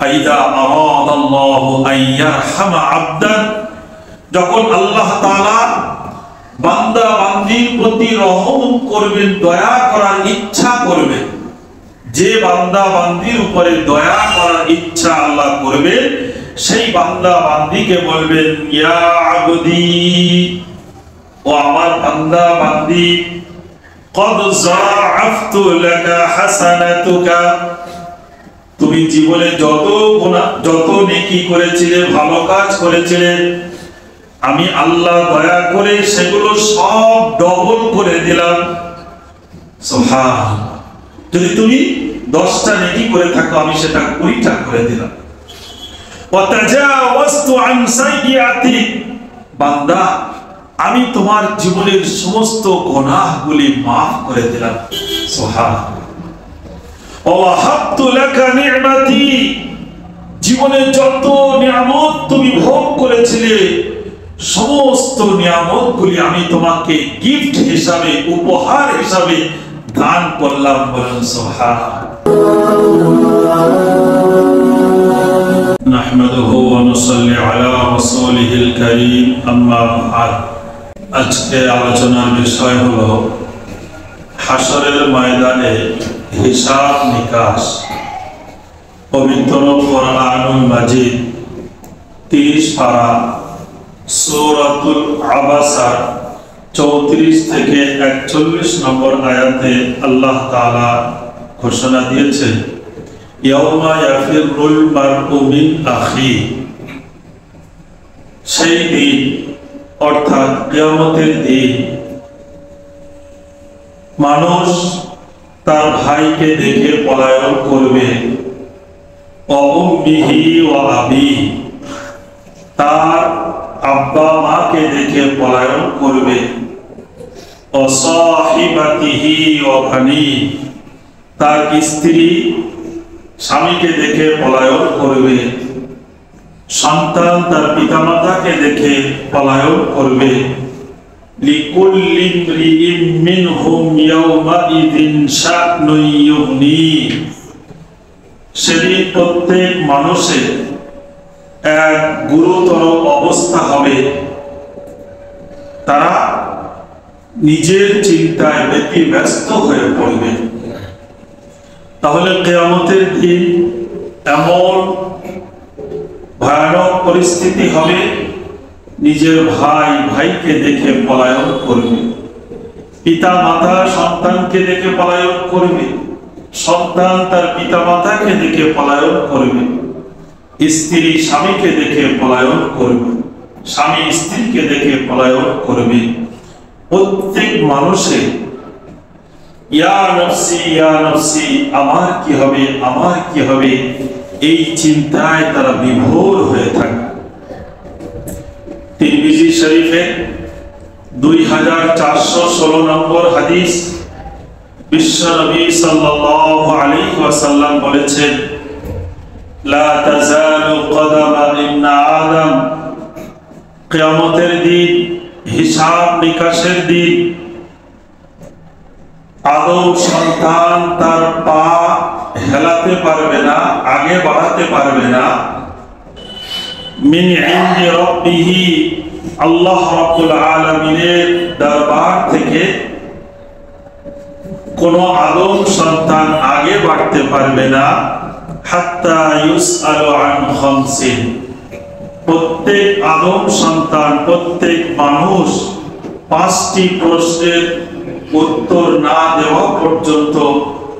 ফাইদা আরাদাল্লাহু আইয়ারহামা আবদান, যখন আল্লাহ তাআলা বান্দা বান্দির প্রতি রহম করবেন, দয়া করার ইচ্ছা করবেন, যে বান্দা বান্দির উপরে দয়া করার ইচ্ছা আল্লাহ করবেন, সেই বান্দা বান্দিকে বলবেন ইয়া আবদি, ও আমার বান্দা বান্দি, কদ যাআফতু লাকা হাসানাতুকা, তুমি জীবনে যত গুনাহ যত নেকি করেছিলে, ভালো কাজ করেছিলে, আমি আল্লাহ দয়া করে সেগুলো সব ডবল করে দিলাম। সুবহানাল্লাহ, যদি তুমি 10টা নেকি করে থাকো, আমি সেটা 20টা করে দিলাম। ওয়া তাজাওয়াজতু আন সাইয়্যাতি, বান্দা আমি তোমার জীবনের সমস্ত গুনাহগুলি maaf করে দিলাম। সুবহানাল্লাহ। ওয়া ওয়াহাবতু লাকা নি'মাতি, জীবনে যত নিয়ামত তুমি ভোগ করেছিলে, সমস্ত নিয়ামতগুলি আমি তোমাকে গিফট হিসাবে, উপহার হিসাবে দান করলাম। বলুন সুবহানাল্লাহ। নাহমাদুহু ওয়া নুসাল্লি আলা রাসূলিহিল কারীম, আম্মা বা'দ। আজকে আলোচনার বিষয় হলো হাসরের ময়দানে হিসাব নিকাশ। পবিত্র কোরআনুল মাজিদ 30 পারা সূরাতুল আবাসা 34 থেকে 41 নম্বর আয়াতে আল্লাহ তাআলা ঘোষণা দিয়েছেন, ইয়াউমা ইয়াফিরুল মারউ মিন আখি, সেই দিন অর্থাৎ কিয়ামতের দিন মানুষ তার ভাইকে দেখে পলায়ন করবে, উম্মিহি ওয়া আবি, তার আব্বা মাকে দেখে পলায়ন করবে, সাহিবাতিহি ওয়া বানি, তার স্ত্রী স্বামীকে দেখে পলায়ন করবে, সন্তান তার পিতামাতাকে দেখে পলায়ন করবে। লিকুল্লি ইমরিইম মিনহুম ইয়াওমাইযিন শা'নুন ইউগনি, সেদিন প্রত্যেক মানুষের এক গুরুতর অবস্থা হবে, তারা নিজের চিন্তায় ব্যতিব্যস্ত হয়ে পড়বে। তাহলে কিয়ামতের দিন এমন ভয়ানক পরিস্থিতি হবে, নিজের ভাই ভাইকে দেখে পলায়ন করবে, পিতা মাতা সন্তানকে দেখে পলায়ন করবে, সন্তান তার পিতা মাতাকে দেখে পলায়ন করবে, স্ত্রী স্বামীকে দেখে পলায়ন করবে, স্বামী স্ত্রীকে দেখে পলায়ন করবে। প্রত্যেক মানুষের ইয়া নফসি ইয়া নফসি, আমার কি হবে, আমার কি হবে, এই চিন্তায় তারা বিভোর হয়ে থাকে। তিরমিজি শরীফে 2416 নম্বর হাদিস, বিশ্বনবী সাল্লাল্লাহু আলাইহি ওয়াসাল্লাম বলেছেন, লা তাজালু কদামা ইবনে আদম, কিয়ামতের দিন, হিসাব নিকাশের দিন, আদম সন্তান তার পা হেলাতে পারবে না, আগে বাড়াতে পারবে না, মিন ইনদি রাব্বিহি, আল্লাহ রাব্বুল আলামিনের দরবার থেকে কোন আদম সন্তান আগে বাড়তে পারবে না, হাত্তা ইউসআলু আন খামসিন, প্রত্যেক আদম সন্তান, প্রত্যেক মানুষ 5টি প্রশ্নের উত্তর না দেওয়া পর্যন্ত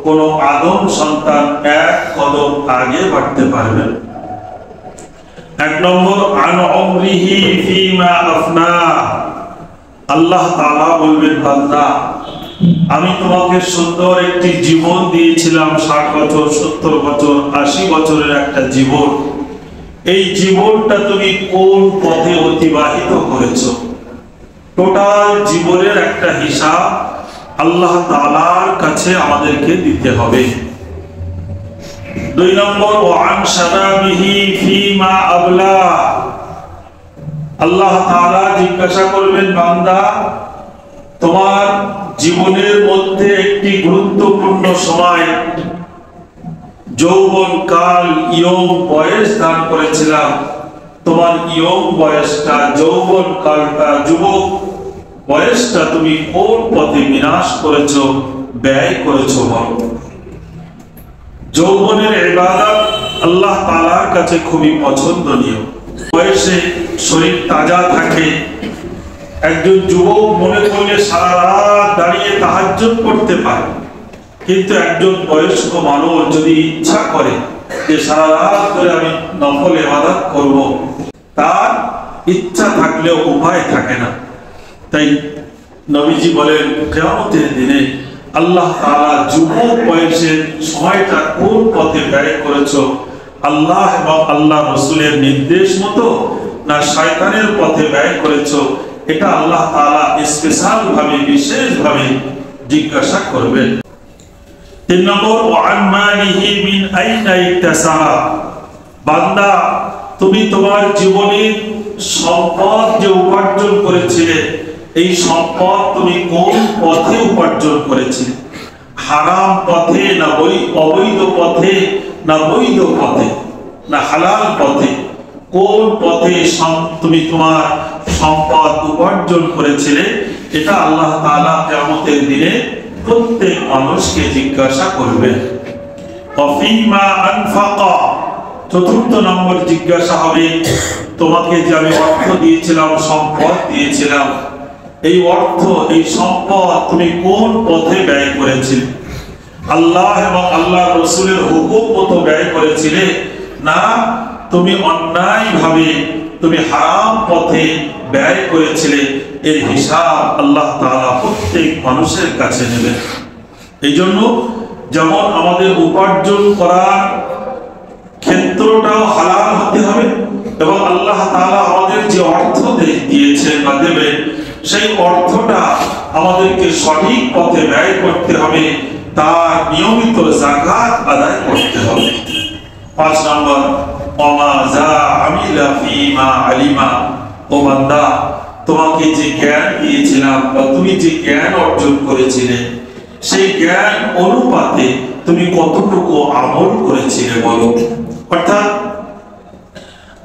কোন আদম সন্তান এক কদম আগে বাড়তে পারবে। 1 নম্বর, আন উমরিহি ফিমা আফনা, আল্লাহ তাআলা বলবেন, বান্দা আমি তোমাকে সুন্দর একটি জীবন দিয়েছিলাম, 60 বছর 70 বছর 80 বছরের একটা জীবন, এই জীবনটা তুমি কোন পথে অতিবাহিত করেছো, টোটাল জীবনের একটা হিসাব আল্লাহ তাআলার কাছে আমাদেরকে দিতে হবে। 2 নম্বর, ওয়ান শাবাবিহি ফিমা আবলা, আল্লাহ তাআলা জিজ্ঞাসা করবেন, বান্দা তোমার জীবনের মধ্যে একটি গুরুত্বপূর্ণ সময় যৌবন কাল ইয়ং বয়স দান করেছিলাম, তোমার ইয়ং বয়সটা, যৌবন কালটা, যুবক বয়সটা তুমি কোন পথে বিনাশ করেছো, ব্যয় করেছো বলো। যৌবনের ইবাদত আল্লাহ তাআলার কাছে খুবই পছন্দনীয়। বয়সে শরীর তাজা থাকে। একজন যুবক মনে করলে সারা রাত দাঁড়িয়ে তাহাজ্জুদ করতে পারে, কিন্তু একজন বয়স্ক মানুষ যদি ইচ্ছা করে যে সারা রাত ধরে আমি নফল ইবাদত করব, তার ইচ্ছা থাকলেও উপায় থাকে না। তাই নবীজি বলেন কিয়ামতের দিনে আল্লাহ তাআলা যুবক বয়সের সময়টা কোন পথে ব্যয় করেছো, আল্লাহ এবং আল্লাহ রাসূলের নির্দেশ মতো না শয়তানের পথে ব্যয় করেছো, এটা আল্লাহ তাআলা স্পেশাল ভাবে, বিশেষ ভাবে জিজ্ঞাসা করবেন। 3 নম্বর, ওয়ান মালিহি মিন আইনা ইকতাসাবা। বান্দা, তুমি তোমার জীবনে সম্পদ যে উপার্জন করেছিলে, এই সম্পদ তুমি কোন পথে উপার্জন করেছিলে? হারাম পথে না অবৈধ পথে, না বৈধ পথে, না হালাল পথে? কোন পথে তুমি তোমার সম্পদ উপার্জন করেছিলে? এটা আল্লাহ তাআলা কিয়ামতের দিনে প্রত্যেক মানুষকে জিজ্ঞাসা করবেন। ওয়াফিমা আনফাকা। 4 নম্বর জিজ্ঞাসা হবে, তোমাকে যে আমি অর্থ দিয়েছিলাম, সম্পদ দিয়েছিলাম, এই অর্থ, এই সম্পদ তুমি কোন পথে ব্যয় করেছিলে? আল্লাহ এবং আল্লাহ রাসূলের হুকুম মতো ব্যয় করেছিলে, না তুমি অন্যায় ভাবে, তুমি হারাম পথে ব্যয় করেছিলে? এর হিসাব আল্লাহ তাআলা প্রত্যেক মানুষের কাছে নেবেন। এই জন্য যেমন আমাদের উপার্জন করার ক্ষেত্রটাও হালাল হতে হবে, এবং আল্লাহ তাআলা আমাদের যে অর্থ দিয়েছেন বা দেবেন, সেই অর্থটা আমাদেরকে সঠিক পথে ব্যয় করতে হবে, তার নিয়মিত যাকাত আদায় করতে হবে। 5 নম্বর, ওমা যা আমিলা ফিমা আলিমা। ও বান্দা, তোমাকে যে জ্ঞান দিয়েছিলাম বা তুমি যে জ্ঞান অর্জন করেছিলে, সেই জ্ঞান অনুপাতে তুমি কতটুকু আমল করেছিলে বলো। অর্থাৎ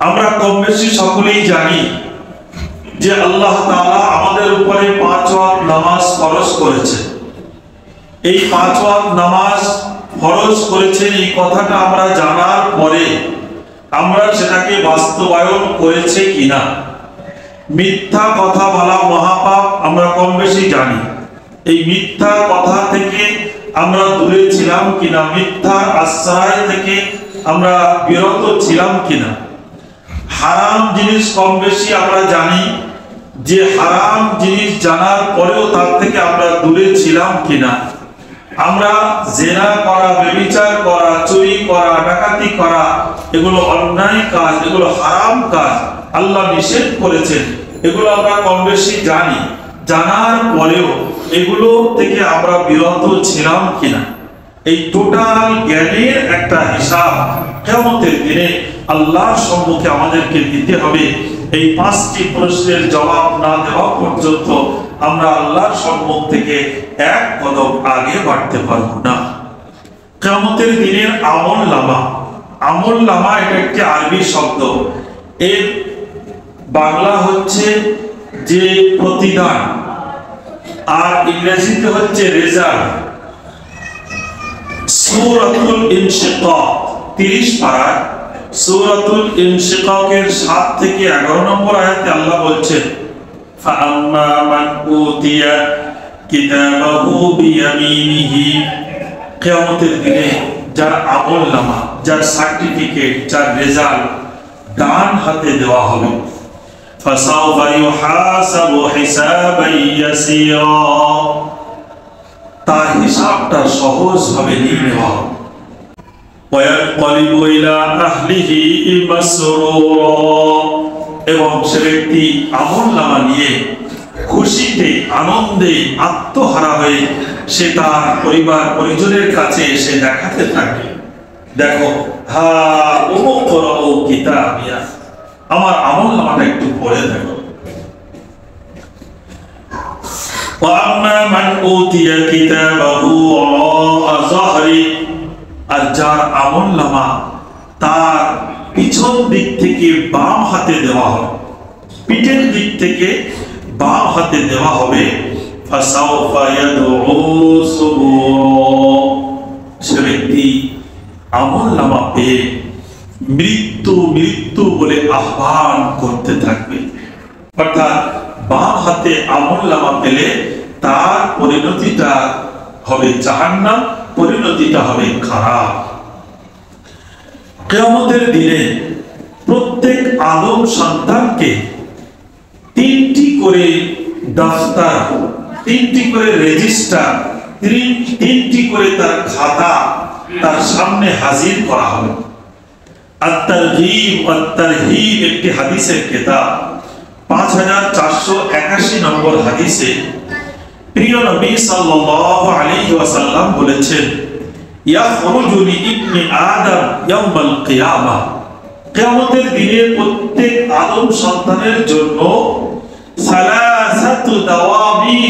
আমরা কম বেশি সকলেই জানি যে আল্লাহ তাআলা আমাদের উপরে 5 ওয়াক্ত নামাজ ফরজ করেছে। এই 5 ওয়াক্ত নামাজ ফরজ করেছেন, এই কথাটা আমরা জানার পরে আমরা সেটাকে বাস্তবায়ন করেছে কিনা? মিথ্যা কথা বলা মহাপাপ, আমরা কম বেশি জানি। এই মিথ্যা কথা থেকে আমরা দূরে ছিলাম কিনা? মিথ্যার আশ্রয় থেকে আমরা বিরত ছিলাম কিনা? হারাম জিনিস কম বেশি আমরা জানি, যে হারাম জিনিস জানার পরেও তার থেকে আমরা দূরে ছিলাম কিনা? আমরা জেনা করা, ব্যভিচার করা, চুরি করা, ডাকাতি করা, এগুলো অন্যায় কাজ, এগুলো হারাম কাজ, আল্লাহ নিষেধ করেছেন, এগুলো আমরা কম বেশি জানি। জানার পরেও এগুলো থেকে আমরা বিরত ছিলাম কিনা? এই টোটাল জ্ঞানের একটা হিসাব কিয়ামতের দিনে আল্লাহর সম্মুখে আমাদেরকে দিতে হবে। এই 5টি প্রশ্নের জবাব না দেওয়া পর্যন্ত আমরা আল্লাহর সম্মুখ থেকে এক কদম আগে বাড়তে পারব না। কিয়ামতের দিনের আমল নামা, আমল নামা এটা একটি আরবি শব্দ, এর বাংলা হচ্ছে যে প্রতিদান, আর ইংরেজিতে হচ্ছে রেজাল্ট। সূরাতুল ইনশিকাক 30 পারা, সূরাতুল ইনশিকাকের 7 থেকে 11 নম্বর আয়াতে আল্লাহ বলছেন, ফাআম্মা মান উতিয়া কিতাবাহু বিয়ামিনিহি। কিয়ামতের দিনে যার আমলনামা, যার সার্টিফিকেট, যার রেজাল্ট ডান হাতে দেওয়া হবে, ফাসাউফা ইউহাসাবু হিসাবান ইয়াসীরা, তার হিসাবটা সহজ ভাবে নিয়ে নেওয়া হবে। ওয়ায়ানকালিবু ইলা আহলিহি মাসরুরা, এবং সে ব্যক্তি আমলনামা নিয়ে খুশিতে, আনন্দে আত্মহারা হয়ে সে তার পরিবার পরিজনের কাছে এসে দেখাতে থাকে, দেখো হা উমকরাউ কিতাবিয়া, আমার আমলনামাটা একটু পড়ে দেখো। ওয়া আম্মা মান উতিয়া কিতাবাহু ওয়ারা যাহরি, আর যার আমলনামা তার পিছন দিক থেকে বাম হাতে দেওয়া হবে, পিঠের দিক থেকে বাম হাতে দেওয়া হবে, ফাসাউফা ইয়াদউ সুবুরা, সে ব্যক্তি আমলনামা পেয়ে মৃত্যু মৃত্যু বলে আহ্বান করতে থাকবে। অর্থাৎ বাম হাতে আমলনামা পেলে তার পরিণতিটা হবে জাহান্নাম, পরিণতিটা হবে খারাপ। কিয়ামতের দিনে প্রত্যেক আদম সন্তানকে তিনটি করে দফতর, তিনটি করে রেজিস্টার, তিনটি করে তার খাতা তার সামনে হাজির করা হবে। আত-তারগীব ওয়াত তারহীব একটি হাদিসের কিতাব, 5481 নম্বর হাদিসে প্রিয় নবী সাল্লাল্লাহু আলাইহি ওয়াসাল্লাম বলেছেন, ইয়াখরুজু লিইবনি আদম ইয়াউমাল কিয়ামাহ, কিয়ামতের দিনে প্রত্যেক আদম সন্তানের জন্য সালাসাতু দাওয়াবি,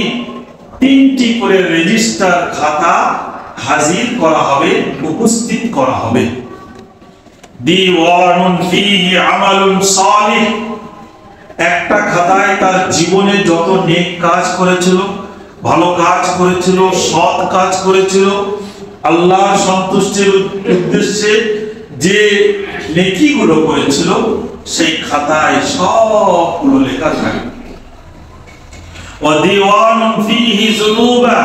তিনটি করে রেজিস্টার খাতা হাজির করা হবে, উপস্থিত করা হবে। দিওয়ানুন ফীহি আমালুন সালিহ, একটা খাতায় তার জীবনে যত নেক কাজ করেছিল, ভালো কাজ করেছিল, সৎ কাজ করেছিল, আল্লাহর সন্তুষ্টির উদ্দেশ্যে যে নেকিগুলো করেছিল সেই খাতায় সবগুলো লেখা থাকবে। ওয়া দিওয়ানুন ফীহি যুনুবা,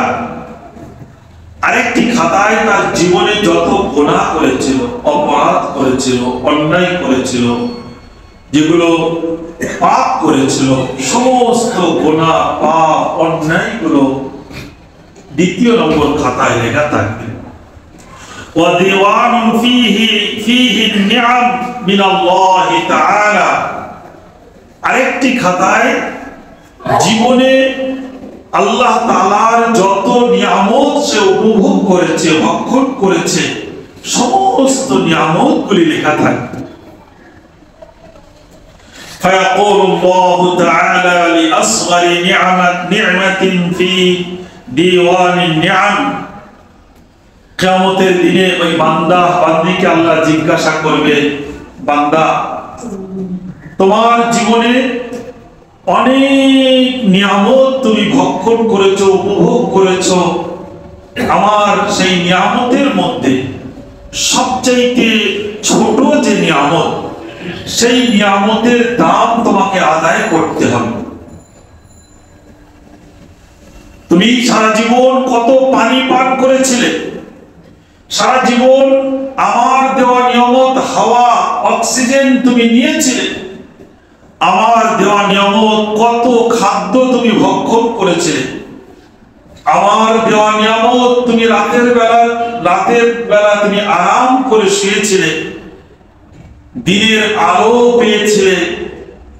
আরেকটি খাতায় তার জীবনে যত গুনাহ করেছিল, অপরাধ করেছিল, অন্যায় করেছিল, যেগুলো পাপ করেছিল, সমস্ত গুনাহ পাপ অন্যায়গুলো দ্বিতীয় নম্বর খাতায় লেখা থাকবে। ওয়া দিওয়ানুন ফীহি নি'আম মিনাল্লাহি তাআলা, আরেকটি খাতায় জীবনে আল্লাহ তাআলার যত নিয়ামত সে উপভোগ করেছে, ভক্ষণ করেছে, সমস্ত নিয়ামতগুলি লেখা থাকবে। فيقول الله تعالى لأصغر نعمة في ديوان النعم, কিয়ামতের দিনে ওই বান্দা বান্দীকে আল্লাহ জিজ্ঞাসা করবে, বান্দা তোমার জীবনে অনেক নিয়ামত তুমি ভক্ষণ করেছো, উপভোগ করেছো, আমার সেই নিয়ামতের মধ্যে সবচাইতে ছোট যে নিয়ামত, সেই নিয়ামতের দাম তোমাকে আদায় করতে হবে। তুমি সারা জীবন কত পানি পান করেছিলে, সারা জীবন আমার দেওয়া নিয়ামত হাওয়া, অক্সিজেন তুমি নিয়েছিলে, আমার দেওয়া নিয়ামত কত খাদ্য তুমি ভক্ষণ করেছিলে, আমার দেওয়া নিয়ামত তুমি রাতের বেলা তুমি আরাম করে শুয়েছিলে, দিনের আলো পেয়েছিলে,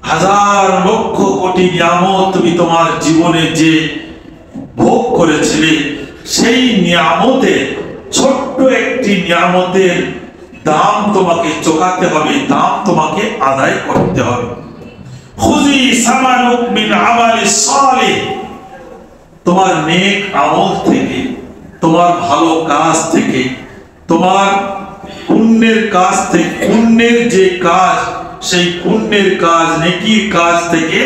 হাজার লক্ষ কোটি নিয়ামত তুমি তোমার জীবনে যে ভোগ করেছিলে, সেই নিয়ামতে ছোট্ট একটি নিয়ামতের দাম তোমাকে চোকাতে হবে, দাম তোমাকে আদায় করতে হবে। খুজি সামানুক মিন আমালিস সালিহ, তোমার নেক আমল থেকে, তোমার ভালো কাজ থেকে, তোমার পুণ্যের কাজ থেকে, পুণ্যের যে কাজ, সেই পুণ্যের কাজ, নেকির কাজ থেকে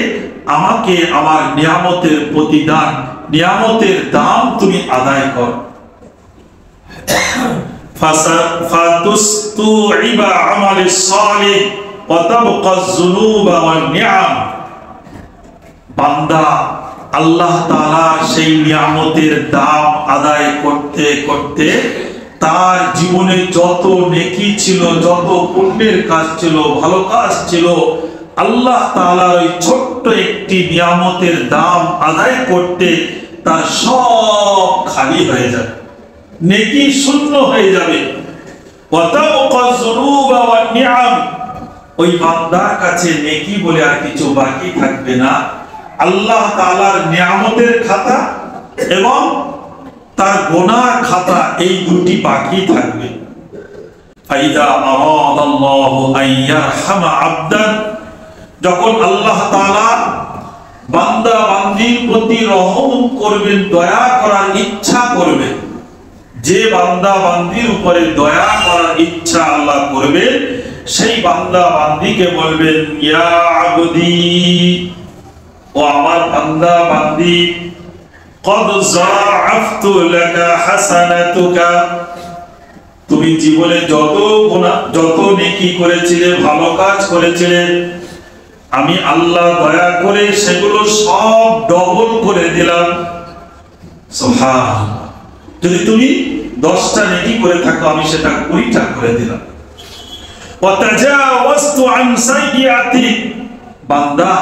আমাকে আমার নিয়ামতের প্রতিদান, নিয়ামতের দাম তুমি আদায় কর। ফাতুস্তুইবা আমালিস সালিহ ওয়া তাবকা যুনুবা ওয়ান নিআম, বান্দা আল্লাহ তাআলার সেই নিয়ামতের দাম আদায় করতে করতে তার জীবনে যত নেকি ছিল, যত পুণ্যের কাজ ছিল, ভালো কাজ ছিল, আল্লাহ তাআলার ওই ছোট্ট একটি নিয়ামতের দাম আদায় করতে তার সব খালি হয়ে যাবে, নেকি শূন্য হয়ে যাবে। ওয়া তাবকা যুনুবা ওয়ান নিআম, ওই বান্দার কাছে নেকি বলে আর কিছু বাকি থাকবে না, আল্লাহ তাআলার নিয়ামতের খাতা এবং তার গুনার খাতা, এই দুটি বাকি থাকবে। ফাইদা আরাদাল্লাহু আন ইয়ারহামা আবদান, যখন আল্লাহ তাআলা বান্দা বান্দীর প্রতি রহম করবেন, দয়া করার ইচ্ছা করবেন, যে বান্দা বান্দির উপরে দয়া করার ইচ্ছা আল্লাহ করবেন, সেই বান্দা বান্দিকে বলবেন ইয়া আবদি, ও আমার বান্দা বান্দি, কদ যাআফতু লাকা হাসানাতুকা, তুমি জীবনে যত নেকি করেছিলে, ভালো কাজ করেছিলে, আমি আল্লাহ দয়া করে সেগুলো সব ডবল করে দিলাম। সুবহানাল্লাহ। যদি তুমি 10টা নেকি করে থাকো, আমি সেটা 20টা করে দিলাম। ওয়া তাজাওয়াজতু আন সাইয়্যাতি, বান্দা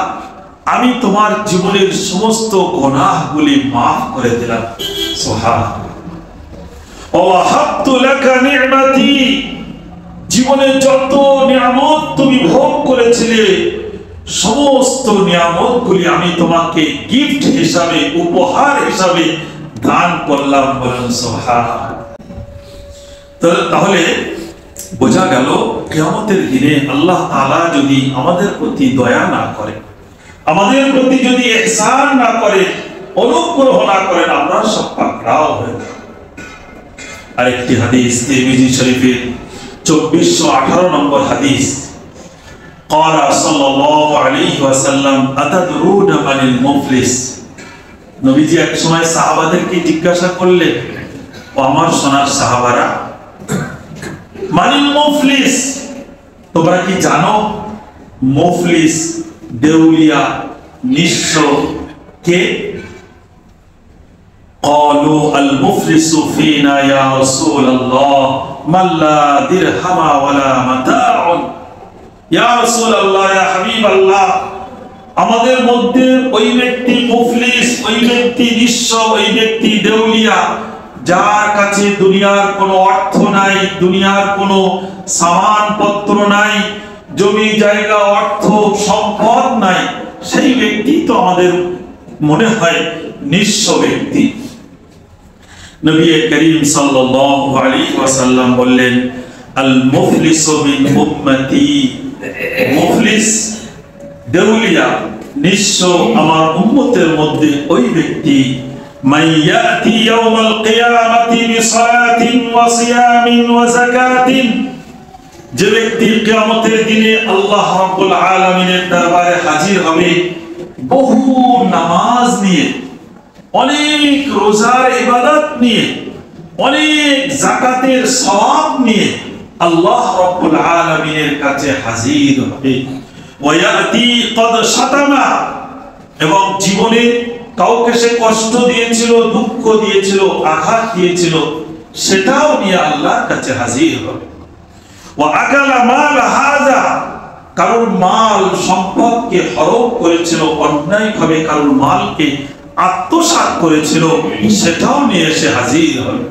আমি তোমার জীবনের সমস্ত গুনাহগুলি maaf করে দিলাম। সুবহানাল্লাহ। ওয়া ওয়াহাবতু লাকা নি'মাতি, জীবনে যত নিয়ামত তুমি ভোগ করেছিলে, সমস্ত নিয়ামতগুলি আমি তোমাকে গিফট হিসাবে, উপহার হিসাবে দান করলাম। বলেন সুবহানাল্লাহ। তাহলে বোঝা গেল কিয়ামতের দিনে আল্লাহ তাআলা যদি আমাদের প্রতি দয়া না করে, আমাদের প্রতি যদি ইহসান না করে, অনুগ্রহ না করেন, আমরা সব পাকড়াও হয়ে যাব। আরেকটি হাদিস তিরমিজি শরীফের 2418 নম্বর হাদিস, قال صلى الله عليه وسلم أتدرون من المفلس, নবীজি এক সময় সাহাবাদেরকে জিজ্ঞাসা করলেন, ও আমার সোনার সাহাবারা, মানিল মুফলিস, তোমরা কি জানো মুফলিস, দেউলিয়া, নিঃস্ব কে? قالوا المفلس فينا يا رسول الله من لا درهم ولا متاع, ইয়া রাসূলুল্লাহ, ইয়া হাবিবাল্লাহ, আমাদের মধ্যে ওই ব্যক্তি মুফলিস, ওই ব্যক্তি নিঃস্ব, ওই ব্যক্তি দেউলিয়া, যার কাছে দুনিয়ার কোনো অর্থ নাই, দুনিয়ার কোনো সামানপত্র নাই, জমি জায়গা অর্থ সম্পদ নাই, সেই ব্যক্তি তো আমাদের মনে হয় নিঃস্ব ব্যক্তি। নবী করিম সাল্লাল্লাহু আলাইহি ওয়াসাল্লাম বললেন, আল মুফলিসু মিন উম্মতি, মুফলিস, দেউলিয়া, নিঃস্ব আমার উম্মতের মধ্যে ওই ব্যক্তি, মাইয়াতি ইয়াউমাল কিয়ামাতি বিসালাতিন ওয়া সিয়ামিন ওয়া যাকাতিন, যে ব্যক্তি কিয়ামতের দিনে আল্লাহ রাব্বুল আলামিনের দরবারে হাজির হবে বহু নামাজ নিয়ে, অনেক রোজার ইবাদত নিয়ে, অনেক যাকাতের সওয়াব নিয়ে আল্লাহ রাব্বুল আলামিনের কাছে হাজির হবে। ওয়ায়াতি কদ শাতামা, এবং জীবনে কাউকে সে কষ্ট দিয়েছিল, দুঃখ দিয়েছিল, আঘাত দিয়েছিল, সেটাও নিয়ে আল্লাহর কাছে হাজির হবে। ওয়া আকালা মাল হাযা, কারোর মাল সম্পদকে হরপ করেছিল, অন্যায়ভাবে কারোর মালকে আত্মসাৎ করেছিল, সেটাও নিয়ে এসে হাজির হবে।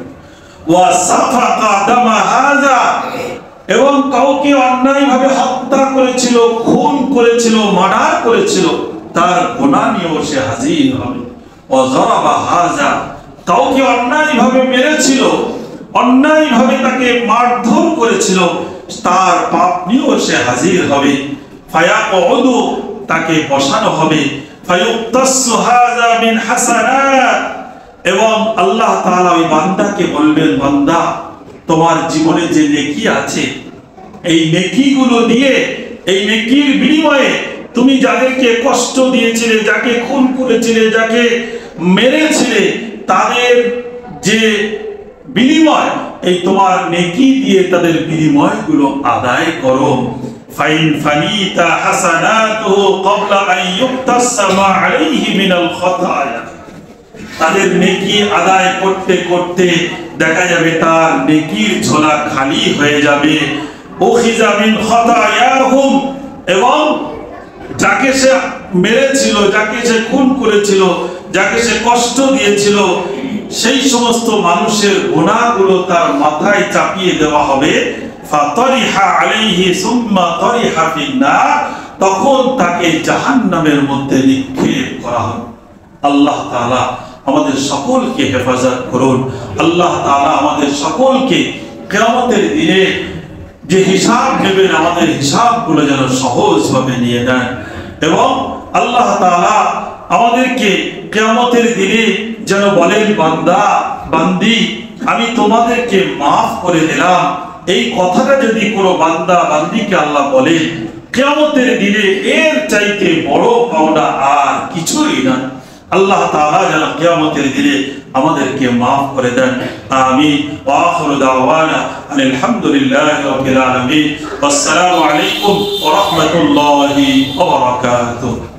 ওয়া সাফাকা দামা হাযা, এবং কাউকে অন্যায়ভাবে হত্যা করেছিল, খুন করেছিল, মার্ডার করেছিল, তার গুনাহ নিয়েও সে হাজির হবে। ওয়া যারাবা হাযা, কাউকে অন্যায়ভাবে মেরেছিল, অন্যায়ভাবে তাকে মারধর করেছিল, তার পাপ নিয়েও সে হাজির হবে। ফায়াকুদু, তাকে বসানো হবে। ফায়ুক্তাসু হাযা মিন হাসানাত, এবং আল্লাহ তাআলা ওই বান্দাকে বলবেন, বান্দা তোমার জীবনে যে নেকি আছে, এই নেকিগুলো দিয়ে, এই নেকির বিনিময়ে তুমি যাদেরকে কষ্ট দিয়েছিলে, যাকে খুন করেছিলে, যাকে মেরেছিলে, তাদের যে বিনিময়, এই তোমার নেকি দিয়ে তাদের বিনিময়গুলো আদায় করো। ফাইন ফানিতা হাসানাতুহু ক্বাবলা আন ইউক্তাসামা আলাইহি মিনাল খাতায়া, তাদের নেকি আদায় করতে করতে দেখা যাবে তার নেকির ঝোলা খালি হয়ে যাবে। উখিযা মিন খাতায়াহুম, এবং যাকে সে মেরেছিল, যাকে সে খুন করেছিল, যাকে সে কষ্ট দিয়েছিল, সেই সমস্ত মানুষের গুনাহগুলো তার মাথায় চাপিয়ে দেওয়া হবে। ফাতারিহা আলাইহি সুম্মা তারিহা ফিন্নার, তখন তাকে জাহান্নামের মধ্যে নিক্ষেপ করা হবে। আল্লাহ তাআলা আমাদের সকলকে হেফাজত করুন। আল্লাহ তাআলা আমাদের সকলকে কিয়ামতের দিনে যে হিসাব নেবেন, আমাদের হিসাবগুলো যেন সহজভাবে নিয়ে নেন, এবং আল্লাহ তাআলা আমাদেরকে কিয়ামতের দিনে যেন বলেন, বান্দা বান্দি আমি তোমাদেরকে মাফ করে দিলাম, এই কথাটা যদি কোনো বান্দা বান্দিকে আল্লাহ বলে, কিয়ামতের দিনে এর চাইতে বড় পাওনা আর কিছুই না। আল্লাহ তাআলা যেন কিয়ামতের দিনে আমাদেরকে মাফ করে দেন। আমিন। ওয়া আখিরু দাওয়ানা আলহামদুলিল্লাহি রাব্বিল আলামিন। আসসালামু আলাইকুম ওয়া রাহমাতুল্লাহি ওয়া বারাকাতুহু।